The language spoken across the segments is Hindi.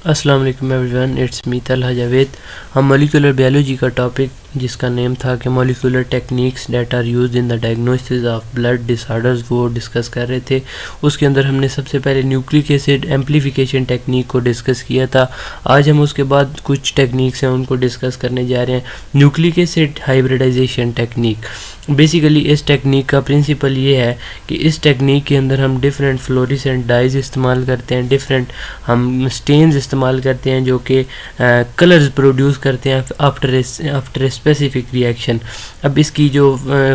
अस्सलाम वालेकुम everyone, it's me Talha Javed. हम मॉलिक्यूलर बायोलॉजी का टॉपिक जिसका नेम था कि molecular techniques that are used in the diagnosis of blood disorders वो डिस्कस कर रहे थे। उसके अंदर हमने सबसे पहले न्यूक्लिक एसिड एम्प्लीफिकेशन टेक्निक को डिस्कस किया था। आज हम उसके बाद कुछ टेक्निक्स हैं उनको डिस्कस करने जा रहे हैं। Nucleic acid hybridisation technique, basically इस टेक्निक का प्रिंसिपल ये है कि इस टेक्निक के अंदर हम डिफरेंट फ्लोरिसेंट डाइज इस्तेमाल करते हैं, डिफरेंट हम स्टेन्स इस्तेमाल करते हैं जो कि कलर्स प्रोड्यूस करते हैं आफ्टर स्पेसिफिक रिएक्शन। अब इसकी जो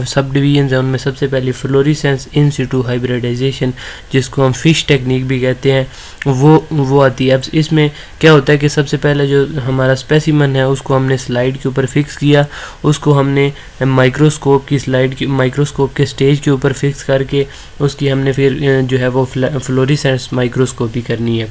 सब डिवीजन्स हैं उनमें सबसे पहले फ्लोरिसेंस इन सिटू हाइब्रिडाइजेशन, जिसको हम फिश टेक्निक भी कहते हैं, वो आती है। अब इसमें क्या होता है कि सबसे पहले जो हमारा स्पेसिमन है उसको हमने स्लाइड के ऊपर फिक्स किया, उसको हमने माइक्रोस्कोप के स्टेज के ऊपर फिक्स करके उसकी हमने फिर जो है वो फ्लोरिसेंस माइक्रोस्कोपी करनी है।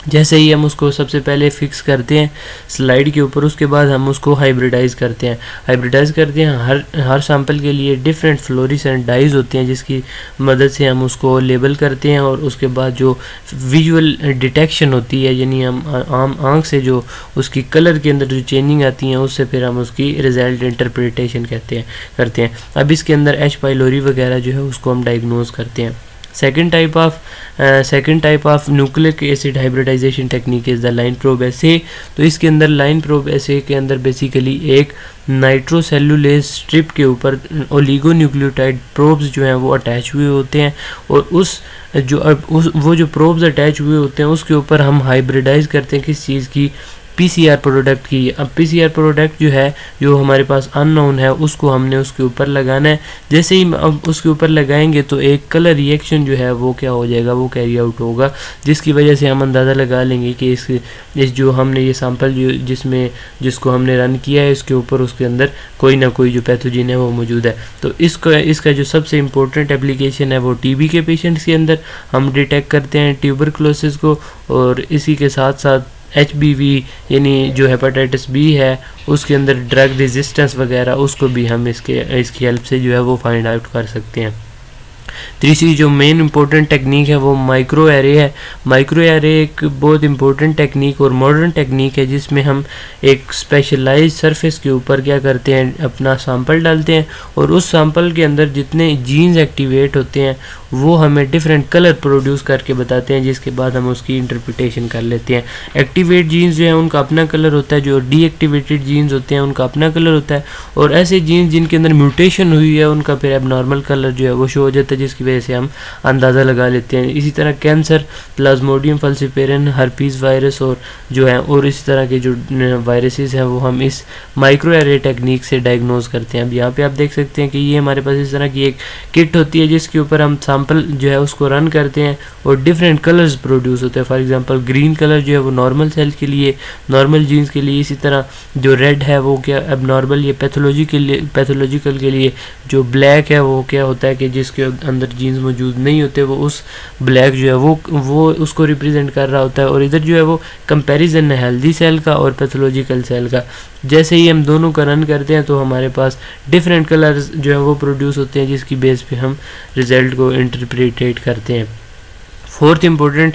जैसे ही हम उसको सबसे पहले फिक्स करते हैं स्लाइड के ऊपर, उसके बाद हम उसको हाइब्रिडाइज़ करते हैं। हर सैंपल के लिए डिफरेंट फ्लोरिसेंट डाइज होते हैं जिसकी मदद से हम उसको लेबल करते हैं, और उसके बाद जो विजुअल डिटेक्शन होती है, यानी हम आम आँख से जो उसकी कलर के अंदर जो चेंजिंग आती हैं उससे फिर हम उसकी रिजल्ट इंटरप्रिटेशन करते हैं। अब इसके अंदर एच पाइलोरी वगैरह जो है उसको हम डायग्नोज करते हैं। Second type of nucleic acid hybridisation technique is the line probe assay. तो इसके अंदर लाइन प्रोब एसे के अंदर बेसिकली एक नाइट्रोसेलुलेज स्ट्रिप के ऊपर ओलिगोन्यूक्लियोटाइड प्रोब्स जो हैं वो अटैच हुए होते हैं, और वो जो प्रोब्स अटैच हुए होते हैं उसके ऊपर हम हाइब्रिडाइज करते हैं किस चीज़ की, पीसीआर प्रोडक्ट की। अब पीसीआर प्रोडक्ट जो है जो हमारे पास अननोन है उसको हमने उसके ऊपर लगाना है। जैसे ही अब उसके ऊपर लगाएंगे तो एक कलर रिएक्शन जो है वो क्या हो जाएगा, वो कैरी आउट होगा, जिसकी वजह से हम अंदाज़ा लगा लेंगे कि इस जो हमने ये सैंपल जिसको हमने रन किया है इसके ऊपर उसके अंदर कोई ना कोई जो पैथोजन है वो मौजूद है। तो इसका जो सबसे इम्पोर्टेंट एप्लीकेशन है वो टीबी के पेशेंट्स के अंदर हम डिटेक्ट करते हैं ट्यूबरकुलोसिस को, और इसी के साथ साथ HBV यानी जो हेपेटाइटिस बी है उसके अंदर ड्रग रेजिस्टेंस वगैरह उसको भी हम इसकी हेल्प से जो है वो फाइंड आउट कर सकते हैं। तीसरी जो मेन इंपॉर्टेंट टेक्निक है वो माइक्रो एरे है। माइक्रो एरे एक बहुत इंपॉर्टेंट टेक्निक और मॉडर्न टेक्निक है जिसमें हम एक स्पेशलाइज सरफेस के ऊपर क्या करते हैं, अपना सैंपल डालते हैं, और उस सैंपल के अंदर जितने जीन्स एक्टिवेट होते हैं वो हमें डिफरेंट कलर प्रोड्यूस करके बताते हैं, जिसके बाद हम उसकी इंटरप्रिटेशन कर लेते हैं। एक्टिवेट जीन्स जो है उनका अपना कलर होता है, जो डीएक्टिवेटेड जीन्स होते हैं उनका अपना कलर होता है, और ऐसे जीन्स जिनके अंदर म्यूटेशन हुई है उनका फिर एबनॉर्मल कलर जो है वो शो हो जाता है, जिसकी वजह से हम अंदाज़ा लगा लेते हैं। इसी तरह कैंसर, प्लाज्मोडियम फल्सिपेरम, हर्पीज़ वायरस और इसी तरह के जो वायरसेस हैं वो हम इस माइक्रो एरे टेक्निक से डायग्नोज करते हैं। अब यहाँ पे आप देख सकते हैं कि ये हमारे पास इस तरह की एक किट होती है जिसके ऊपर हम सैंपल जो है उसको रन करते हैं और डिफरेंट कलर्स प्रोड्यूस होते हैं। फॉर एग्जांपल ग्रीन कलर जो है वो नॉर्मल सेल के लिए, नॉर्मल जीन्स के लिए, इसी तरह जो रेड है वो क्या एबनॉर्मल, ये पैथोलॉजिकल के लिए, जो ब्लैक है वो क्या होता है कि जिसके अंदर जीन्स मौजूद नहीं होते, वो उस ब्लैक जो है वो उसको रिप्रेजेंट कर रहा होता है। और इधर जो है वो कंपैरिजन है हेल्दी सेल का और पैथोलॉजिकल सेल का। जैसे ही हम दोनों का रन करते हैं तो हमारे पास डिफरेंट कलर्स जो है वो प्रोड्यूस होते हैं, जिसकी बेस पे हम रिजल्ट को इंटरप्रिटेट करते हैं। Fourth important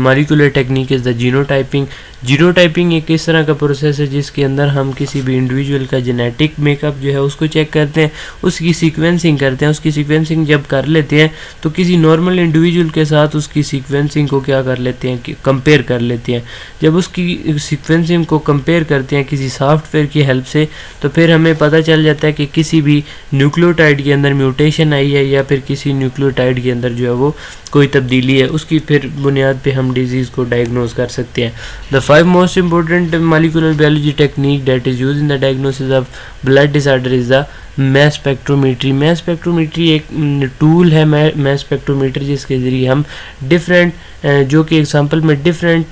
molecular technique is the genotyping. Genotyping एक इस तरह का प्रोसेस है जिसके अंदर हम किसी भी इंडिविजुअल का जेनेटिक मेकअप जो है उसको चेक करते हैं, उसकी सीक्वेंसिंग करते हैं। उसकी सीक्वेंसिंग जब कर लेते हैं तो किसी नॉर्मल इंडिविजुअल के साथ उसकी सीक्वेंसिंग को क्या कर लेते हैं कि कंपेयर कर लेते हैं। जब उसकी सीक्वेंसिंग को कंपेयर करते हैं किसी सॉफ्टवेयर की हेल्प से, तो फिर हमें पता चल जाता है कि किसी भी न्यूक्लियोटाइड के अंदर म्यूटेशन आई है या फिर किसी न्यूक्लियोटाइड के अंदर जो है वो कोई तब्दीली है, उसकी फिर बुनियाद पे हम डिजीज़ को डायग्नोज कर सकते हैं। The 5 most important molecular biology technique that is used in the diagnosis of blood disorder is the mass spectrometry. Mass spectrometry एक टूल है, मैस स्पेक्ट्रोमीट्री, जिसके ज़रिए हम डिफरेंट जो कि एग्जाम्पल में डिफरेंट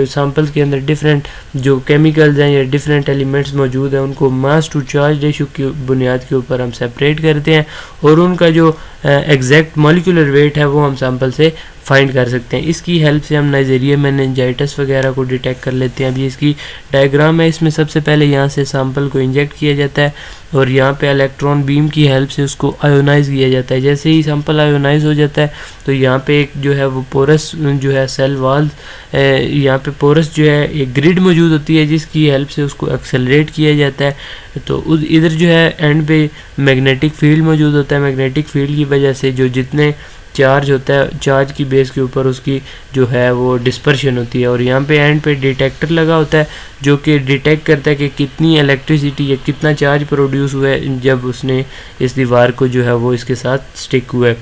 सैंपल्स के अंदर डिफरेंट जो केमिकल्स हैं या डिफरेंट एलिमेंट्स मौजूद हैं उनको मास टू चार्ज रेशो की बुनियाद के ऊपर हम सेपरेट करते हैं, और उनका जो एग्जैक्ट मॉलिक्यूलर वेट है वो हम सैंपल से फाइंड कर सकते हैं। इसकी हेल्प से हम नाइजेरिया मेनिंजाइटिस वगैरह को डिटेक्ट कर लेते हैं। अभी इसकी डायग्राम है, इसमें सबसे पहले यहाँ से सैंपल को इंजेक्ट किया जाता है और यहाँ पे इलेक्ट्रॉन बीम की हेल्प से उसको आयोनाइज किया जाता है। जैसे ही सैंपल आयोनाइज हो जाता है तो यहाँ पे एक जो है वो पोरस जो है सेल वाल्स, यहाँ पे पोरस जो है एक ग्रिड मौजूद होती है जिसकी हेल्प से उसको एक्सेलरेट किया जाता है। तो इधर जो है एंड पे मैग्नेटिक फील्ड मौजूद होता है। मैग्नेटिक फील्ड की वजह से जो जितने चार्ज होता है, चार्ज की बेस के ऊपर उसकी जो है वो डिस्पर्शन होती है। और यहाँ पे एंड पे डिटेक्टर लगा होता है जो कि डिटेक्ट करता है कि कितनी इलेक्ट्रिसिटी या कितना चार्ज प्रोड्यूस हुआ है जब उसने इस दीवार को जो है वो इसके साथ स्टिक हुआ है।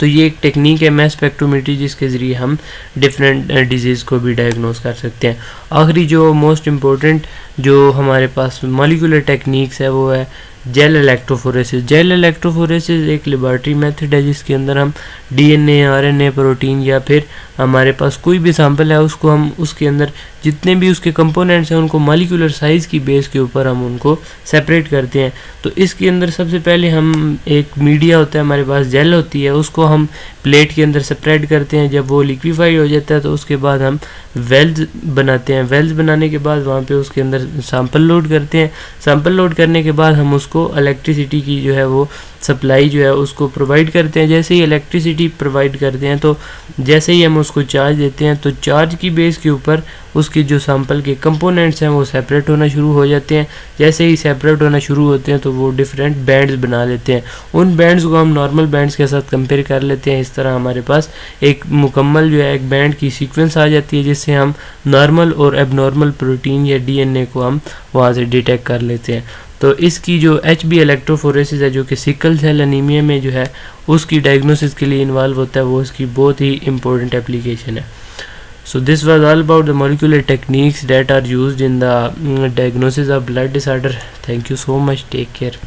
तो ये एक टेक्निक है मास स्पेक्ट्रोमेट्री जिसके ज़रिए हम डिफरेंट डिजीज़ को भी डायग्नोस कर सकते हैं। आखिरी जो मोस्ट इम्पोर्टेंट जो हमारे पास मॉलिक्यूलर टेक्निक्स है वो है जेल इलेक्ट्रोफोरेसिस। जेल इलेक्ट्रोफोरेसिस एक लेबॉरेटरी मेथड है जिसके अंदर हम डीएनए, आरएनए, प्रोटीन या फिर हमारे पास कोई भी सैंपल है उसको हम उसके अंदर जितने भी उसके कंपोनेंट्स हैं उनको मॉलिक्यूलर साइज़ की बेस के ऊपर हम उनको सेपरेट करते हैं। तो इसके अंदर सबसे पहले हम एक मीडिया होता है हमारे पास, जेल होती है, उसको हम प्लेट के अंदर स्प्रेड करते हैं। जब वो लिक्विफाइड हो जाता है तो उसके बाद हम वेल्स बनाते हैं। वेल्स बनाने के बाद वहाँ पे उसके अंदर सैंपल लोड करते हैं। सैंपल लोड करने के बाद हम उसको इलेक्ट्रिसिटी की जो है वो सप्लाई जो है उसको प्रोवाइड करते हैं। जैसे ही इलेक्ट्रिसिटी प्रोवाइड करते हैं तो जैसे ही हम उसको चार्ज देते हैं तो चार्ज की बेस के ऊपर उसकी जो सैंपल के कंपोनेंट्स हैं वो सेपरेट होना शुरू हो जाते हैं। जैसे ही सेपरेट होना शुरू होते हैं तो वो डिफरेंट बैंड्स बना लेते हैं। उन बैंड्स को हम नॉर्मल बैंड्स के साथ कंपेयर कर लेते हैं। इस तरह हमारे पास एक मुकम्मल जो है एक बैंड की सीक्वेंस आ जाती है जिससे हम नॉर्मल और एबनॉर्मल प्रोटीन या डीएनए को हम वहाँ से डिटेक्ट कर लेते हैं। तो इसकी जो HB इलेक्ट्रोफोरेसिस है जो कि सिकल सेल एनीमिया में जो है उसकी डायग्नोसिस के लिए इन्वॉल्व होता है, वो इसकी बहुत ही इंपॉर्टेंट एप्लीकेशन है। So this was all about the molecular techniques that are used in the diagnosis of blood disorder. Thank you so much. Take care.